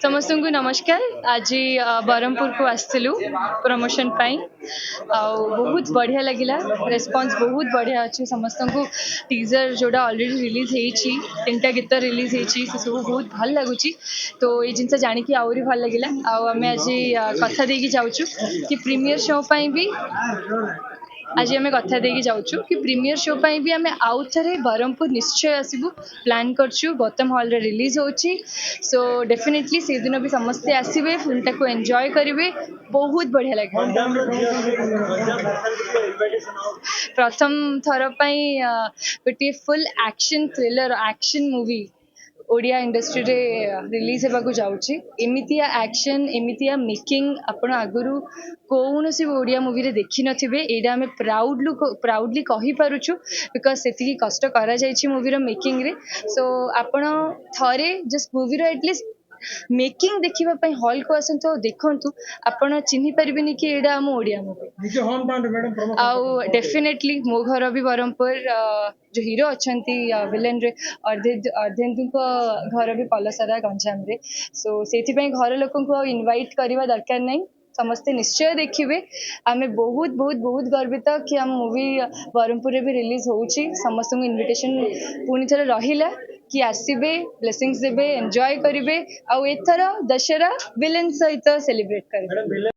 समस्त को नमस्कार। आज ब्रह्मपुर को आसलु प्रमोशन पाई बहुत बढ़िया लगिला। रेस्पॉन्स बहुत बढ़िया अच्छे समस्त को। टीजर जोड़ा ऑलरेडी रिलीज होती 3टा गीत रिलीज होती सब बहुत भल लगुच। तो ये जिनस जानिकी आहरी भल लगिला। आम आज कथा देकी जाऊँ कि प्रीमियर शो भी आज आम कथा देकी जाऊँ कि प्रीमियर शो भी आम आउ थे ब्रह्मपुर निश्चय आसबू प्लान करछु। गौतम हॉल रे रिलीज होची। सो डेफिनेटली से दिन भी समस्ते आसबे फिल्म टाको एंजॉय करेंगे। बहुत बढ़िया लगे। प्रथम थर गोटे full action thriller action movie Odia industry रे रिलीज होगा जाऊँगी। एमितिया एक्शन एमितिया मेकिंग आपण आगुरु कौन सी ओडिया मूवी रे देखी नथिबे। एडा हमें प्राउडली कहि पारुछु बिकॉज सेतिकी कष्ट करा जायछि मूवी रो मेकिंग रे। सो आपण थरे जस्ट मूवी रो एटलीस्ट मेकिंग देखिबा पई हॉल को आसंतु देखंतु आपण चिन्हि परिबेनि कि एडा हम ओडिया मूवी। आउ डेफिनेटली मो घर भी ब्रह्मपुर जो हीरो अछंती विलेन रे अर्धेन्दु को घर भी पलसरा गंजाम रे। सो सेति पई घर लोकन को इनवाइट करबा दरकार नहीं। समस्ते निश्चय देखिए। आम बहुत बहुत बहुत गर्वित कि आम मूवी ब्रह्मपुर भी रिलीज होउची। समस्त को इनविटेशन पुणी थे रहिला कि आसबे ब्लेसिंग्स देबे एंजॉय करेंगे। आउ एथर दशहरा विलेन सहित सेलिब्रेट करेंगे।